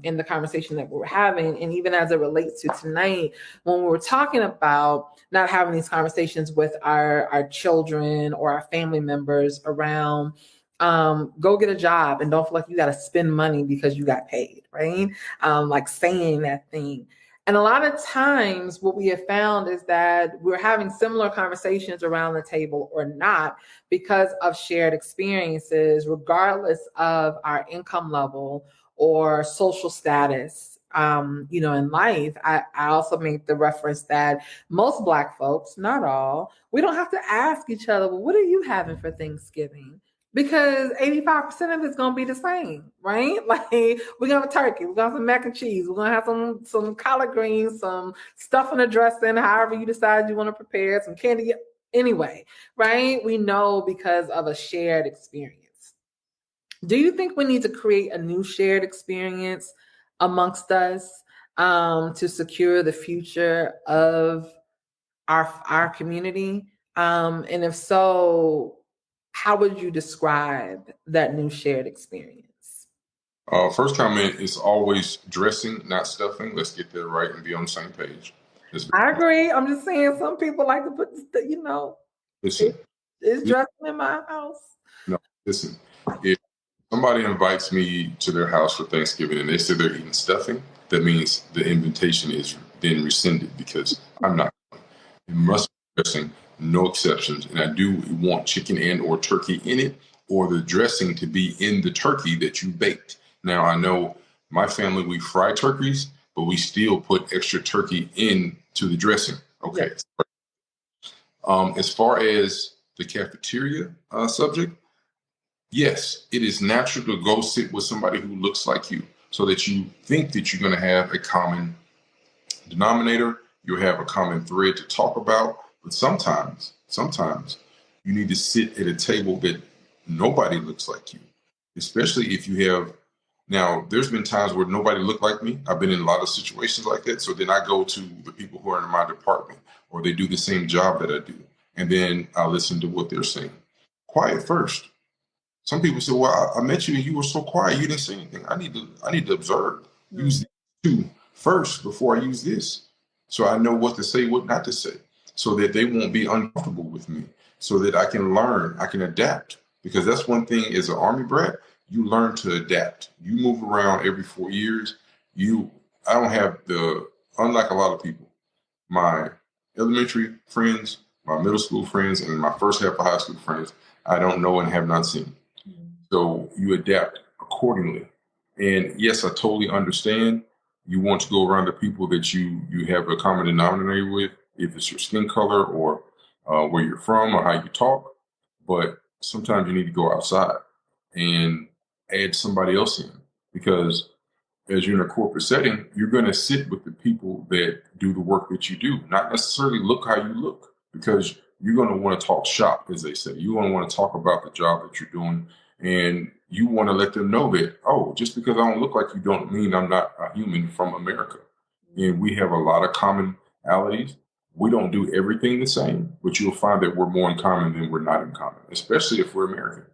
in the conversation that we were having, and even as it relates to tonight, when we were talking about not having these conversations with our children or our family members around go get a job and don't feel like you got to spend money because you got paid, right? Like saying that thing. And a lot of times what we have found is that we're having similar conversations around the table or not because of shared experiences, regardless of our income level or social status. In life, I also make the reference that most Black folks, not all, we don't have to ask each other, well, what are you having for Thanksgiving? Because 85% of it's gonna be the same, right? Like we're gonna have a turkey, we're gonna have some mac and cheese, we're gonna have some collard greens, some stuff in a dressing, however you decide you want to prepare, some candy. Anyway, right? We know because of a shared experience. Do you think we need to create a new shared experience amongst us to secure the future of our community? And if so, how would you describe that new shared experience? First comment is always dressing, not stuffing. Let's get that right and be on the same page. I agree. I'm just saying some people like to put, Listen, it's dressing in my house. no, listen. If somebody invites me to their house for Thanksgiving and they say they're eating stuffing, that means the invitation is then rescinded because I'm not. It must be dressing, no exceptions. And I do want chicken and or turkey in it, or the dressing to be in the turkey that you baked. Now, I know my family, we fry turkeys, but we still put extra turkey into the dressing. Okay. Yes. As far as the cafeteria subject, yes, it is natural to go sit with somebody who looks like you so that you think that you're going to have a common denominator. You'll have a common thread to talk about. But sometimes you need to sit at a table that nobody looks like you, especially if you have. Now, there's been times where nobody looked like me. I've been in a lot of situations like that. So then I go to the people who are in my department or they do the same job that I do. And then I listen to what they're saying. Quiet first. Some people say, well, I met you and you were so quiet. You didn't say anything. I need to observe. Use these two first before I use this. So I know what to say, what not to say, so that they won't be uncomfortable with me, so that I can learn, I can adapt. Because that's one thing as an Army brat, you learn to adapt. You move around every 4 years. I don't have unlike a lot of people, my elementary friends, my middle school friends, and my first half of high school friends, I don't know and have not seen. So you adapt accordingly. And yes, I totally understand. You want to go around to people that you have a common denominator with, if it's your skin color or where you're from or how you talk. But sometimes you need to go outside and add somebody else in, because as you're in a corporate setting, you're going to sit with the people that do the work that you do, not necessarily look how you look, because you're going to want to talk shop, as they say. You're going to want to talk about the job that you're doing. And you want to let them know that, oh, just because I don't look like you don't mean I'm not a human from America. And we have a lot of commonalities. We don't do everything the same, but you'll find that we're more in common than we're not in common, especially if we're American.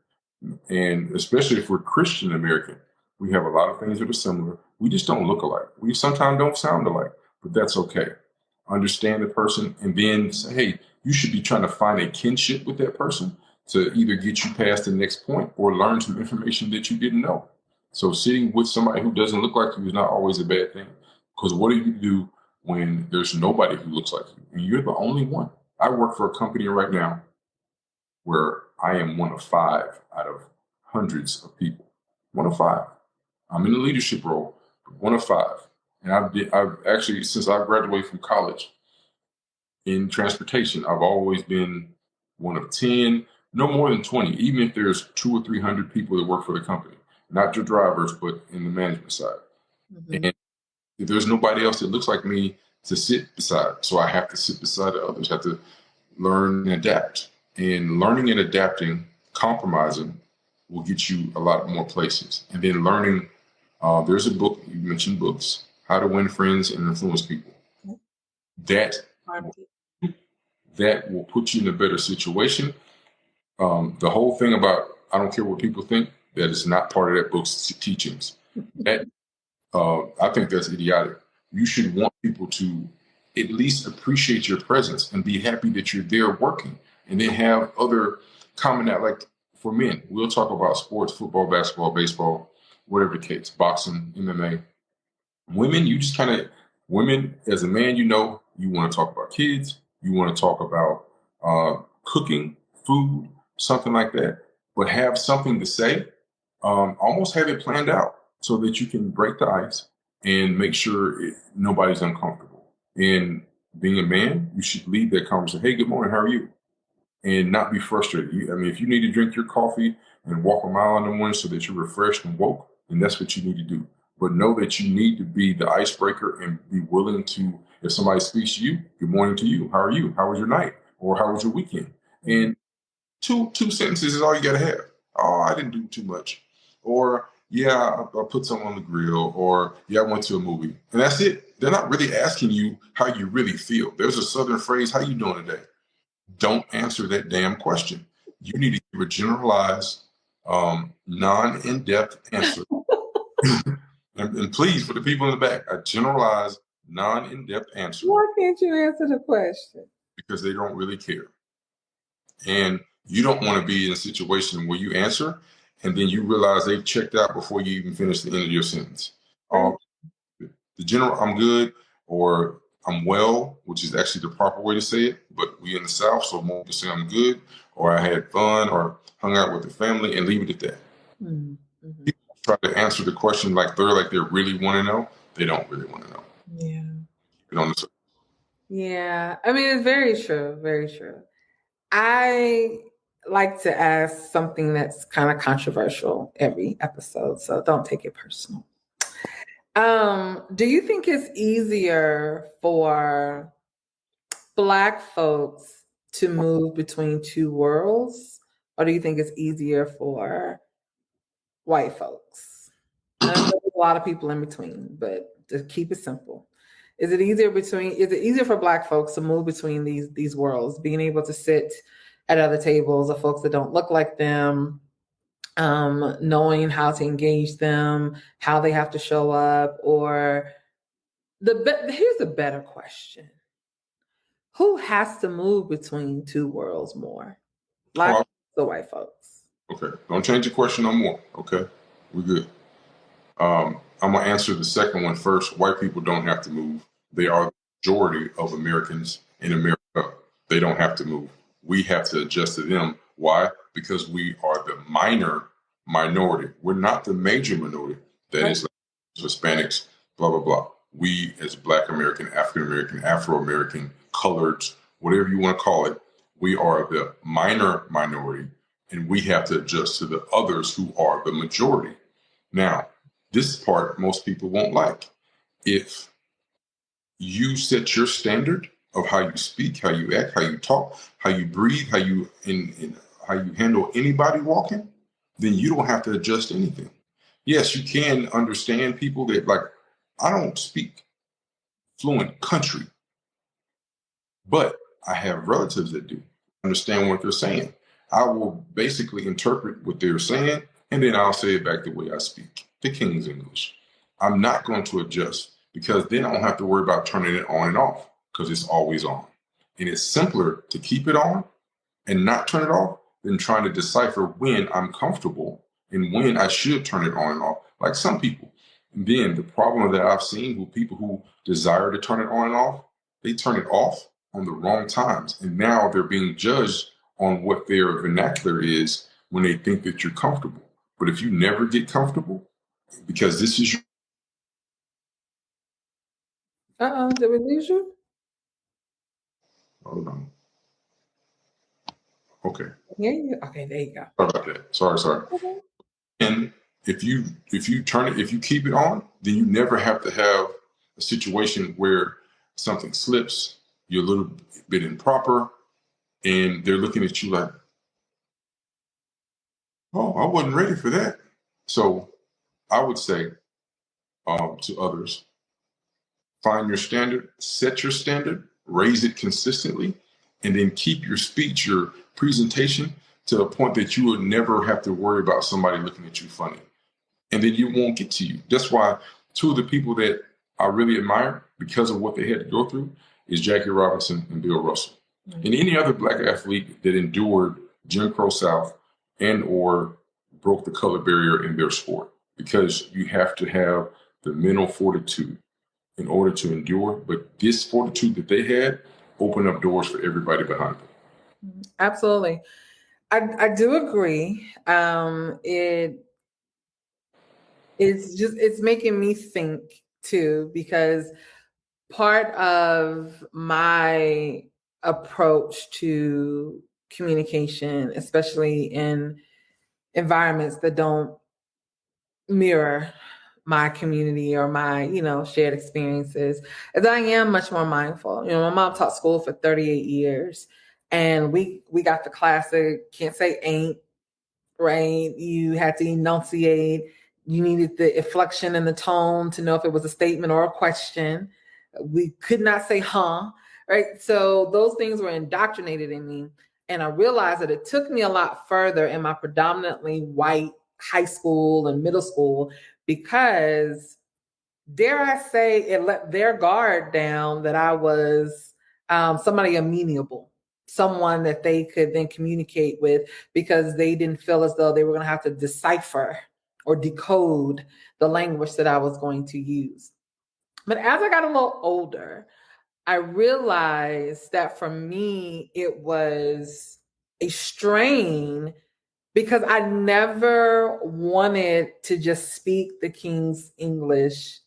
And especially if we're Christian American, we have a lot of things that are similar. We just don't look alike. We sometimes don't sound alike, but that's okay. Understand the person and then say, hey, you should be trying to find a kinship with that person to either get you past the next point or learn some information that you didn't know. So sitting with somebody who doesn't look like you is not always a bad thing. Because what do you do when there's nobody who looks like you and you're the only one? I work for a company right now where I am one of 5 out of hundreds of people. One of 5. I'm in a leadership role, but one of 5. And I've actually, since I graduated from college in transportation, I've always been one of 10, no more than 20, even if there's 200 or 300 people that work for the company, not your drivers, but in the management side. And if there's nobody else that looks like me to sit beside, so I have to sit beside the others, have to learn and adapt. And learning and adapting, compromising will get you a lot more places. And then learning, there's a book, you mentioned books, How to Win Friends and Influence People. That will put you in a better situation. The whole thing about, I don't care what people think, that is not part of that book's teachings. That I think that's idiotic. You should want people to at least appreciate your presence and be happy that you're there working, and then have other like for men, we'll talk about sports, football, basketball, baseball, whatever the case, boxing, MMA. Women, you just kind of Women, as a man, you want to talk about kids, you want to talk about cooking, food, something like that, but have something to say. Almost have it planned out so that you can break the ice and make sure nobody's uncomfortable. And being a man, you should lead that conversation. Hey, good morning. How are you? And not be frustrated. If you need to drink your coffee and walk a mile in the morning so that you're refreshed and woke, then that's what you need to do. But know that you need to be the icebreaker and be willing to, if somebody speaks to you, good morning to you. How are you? How was your night? Or how was your weekend? And two sentences is all you got to have. Oh, I didn't do too much. Or, yeah, I put something on the grill. Or, yeah, I went to a movie. And that's it. They're not really asking you how you really feel. There's a Southern phrase, how you doing today? Don't answer that damn question. You need to give a generalized, non-in-depth answer. and please, for the people in the back, a generalized, non-in-depth answer. Why can't you answer the question? Because they don't really care. And you don't want to be in a situation where you answer and then you realize they've checked out before you even finish the end of your sentence. The general, I'm good, or I'm well, which is actually the proper way to say it, but we in the South, so more people say I'm good, or I had fun, or hung out with the family, and leave it at that. Mm-hmm. People try to answer the question like they really want to know. They don't really want to know. Yeah. Yeah. I mean, it's very true. Very true. I like to ask something that's kind of controversial every episode, so don't take it personal. Do you think it's easier for Black folks to move between two worlds, or do you think it's easier for white folks? I know there's a lot of people in between, but to keep it simple, is it easier for Black folks to move between these worlds, being able to sit at other tables of folks that don't look like them, knowing how to engage them, how they have to show up, or here's a better question. Who has to move between two worlds more? Black folks or white folks? Okay. Don't change the question no more. Okay. We're good. I'm going to answer the second one first. White people don't have to move. They are the majority of Americans in America. They don't have to move. We have to adjust to them. Why? Because we are the minor minority. We're not the major minority. That is Hispanics, blah, blah, blah. We as Black American, African American, Afro-American, coloreds, whatever you want to call it, we are the minor minority, and we have to adjust to the others who are the majority. Now, this part most people won't like. If you set your standard of how you speak, how you act, how you talk, how you breathe, how you handle anybody walking, then you don't have to adjust anything. Yes, you can understand people that, like, I don't speak fluent country, but I have relatives that do understand what they're saying. I will basically interpret what they're saying, and then I'll say it back the way I speak, the King's English. I'm not going to adjust, because then I don't have to worry about turning it on and off, because it's always on. And it's simpler to keep it on and not turn it off than trying to decipher when I'm comfortable and when I should turn it on and off, like some people. And then the problem that I've seen with people who desire to turn it on and off, they turn it off on the wrong times. And now they're being judged on what their vernacular is when they think that you're comfortable. But if you never get comfortable, because this is your... Did we lose you? Hold on. Okay. Yeah. Okay, there you go. Sorry about that. Sorry. Okay. And if you keep it on, then you never have to have a situation where something slips, you're a little bit improper, and they're looking at you like, oh, I wasn't ready for that. So I would say to others, find your standard, set your standard, raise it consistently, and then keep your speech, your presentation, to a point that you would never have to worry about somebody looking at you funny. And then you won't get to you. That's why two of the people that I really admire, because of what they had to go through, is Jackie Robinson and Bill Russell. Mm-hmm. And any other Black athlete that endured Jim Crow South and or broke the color barrier in their sport, because you have to have the mental fortitude in order to endure. But this fortitude that they had opened up doors for everybody behind them. Absolutely. I do agree. It's making me think too, because part of my approach to communication, especially in environments that don't mirror my community or my, shared experiences, is I am much more mindful. My mom taught school for 38 years, and we got the classic can't say ain't, right? You had to enunciate. You needed the inflection and the tone to know if it was a statement or a question. We could not say huh, right? So those things were indoctrinated in me. And I realized that it took me a lot further in my predominantly white high school and middle school, because, dare I say, it let their guard down that I was somebody amenable, someone that they could then communicate with, because they didn't feel as though they were going to have to decipher or decode the language that I was going to use. But as I got a little older, I realized that for me, it was a strain, because I never wanted to just speak the King's English,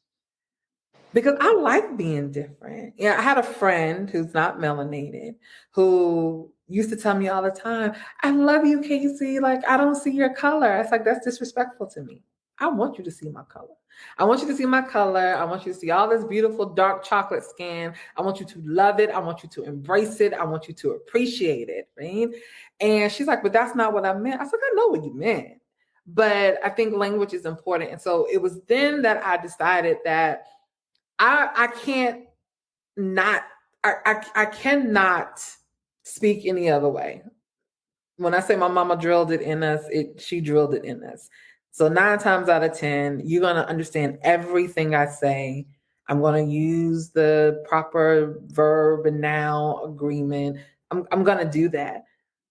because I like being different. I had a friend who's not melanated who used to tell me all the time, I love you, KaCey. Like, I don't see your color. It's like, that's disrespectful to me. I want you to see my color. I want you to see my color. I want you to see all this beautiful dark chocolate skin. I want you to love it. I want you to embrace it. I want you to appreciate it, right? And she's like, but that's not what I meant. I was like, I know what you meant. But I think language is important. And so it was then that I decided that I can't not, I cannot speak any other way. When I say my mama drilled it in us, she drilled it in us. So 9 times out of 10, you're going to understand everything I say. I'm going to use the proper verb and noun agreement. I'm going to do that.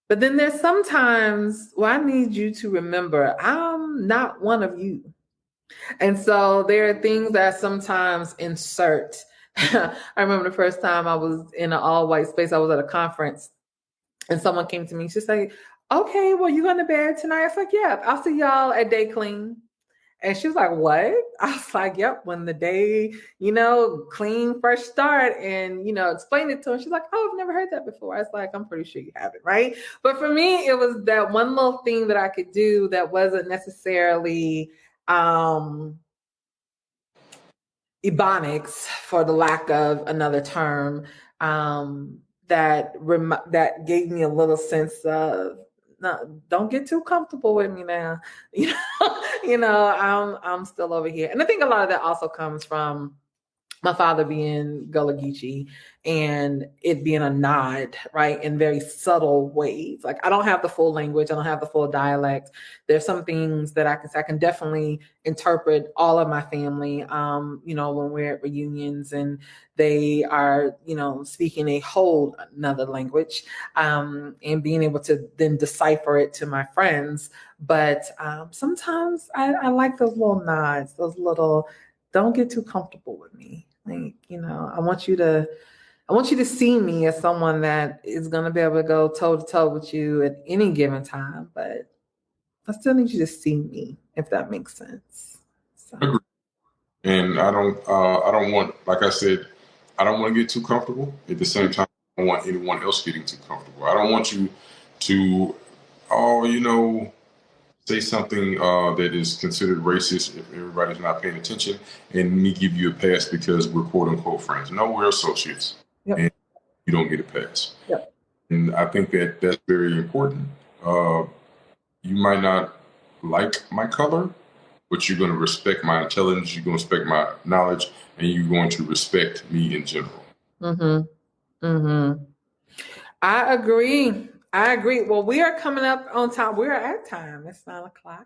But then there's sometimes where I need you to remember, I'm not one of you. And so there are things that I sometimes insert. I remember the first time I was in an all-white space. I was at a conference, and someone came to me. She's like, okay, well, you going to bed tonight? I was like, yeah, I'll see y'all at Day Clean. And she was like, what? I was like, yep, when the day, clean, fresh start, and, explain it to her. She's like, oh, I've never heard that before. I was like, I'm pretty sure you haven't, right? But for me, it was that one little thing that I could do that wasn't necessarily ebonics, for the lack of another term, that gave me a little sense of, no, don't get too comfortable with me now. I'm still over here. And I think a lot of that also comes from my father being Gullah Geechee, and it being a nod, right, in very subtle ways. Like, I don't have the full language, I don't have the full dialect. There's some things that I can definitely interpret all of my family, when we're at reunions and they are, speaking a whole another language, and being able to then decipher it to my friends. But sometimes I like those little nods, those little, don't get too comfortable with me. Like, I want you to see me as someone that is going to be able to go toe to toe with you at any given time. But I still need you to see me, if that makes sense. So. Agreed. And I don't want, like I said, I don't want to get too comfortable. At the same time, I don't want anyone else getting too comfortable. I don't want you to, say something that is considered racist if everybody's not paying attention, and me give you a pass because we're quote unquote friends. No, we're associates. Yep. And you don't get a pass. Yep. And I think that that's very important. You might not like my color, but you're going to respect my intelligence, you're going to respect my knowledge, and you're going to respect me in general. Mm-hmm. Mm-hmm. I agree. Well, we are coming up on time. We're at time. It's 9:00.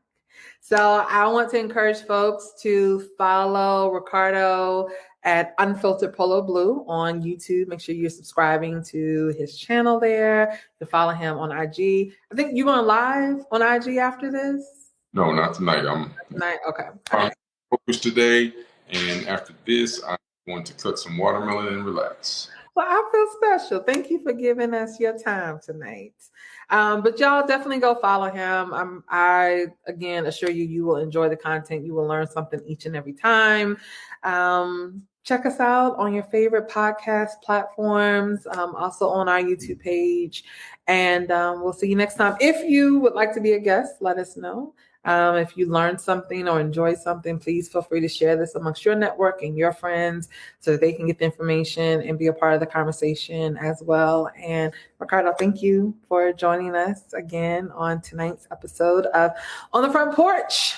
So I want to encourage folks to follow Ricardo at Unfiltered Polo Blue on YouTube. Make sure you're subscribing to his channel there. To follow him on IG. I think you're going live on IG after this? No, not tonight. Tonight? Okay. I'm focused today. And after this, I'm going to cut some watermelon and relax. Well, I feel special. Thank you for giving us your time tonight. But y'all definitely go follow him. I again assure you, you will enjoy the content. You will learn something each and every time. Check us out on your favorite podcast platforms, also on our YouTube page. And we'll see you next time. If you would like to be a guest, let us know. If you learned something or enjoyed something, please feel free to share this amongst your network and your friends so that they can get the information and be a part of the conversation as well. And Ricardo, thank you for joining us again on tonight's episode of On the Front Porch.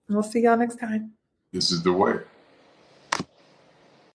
We'll see y'all next time. This is the way.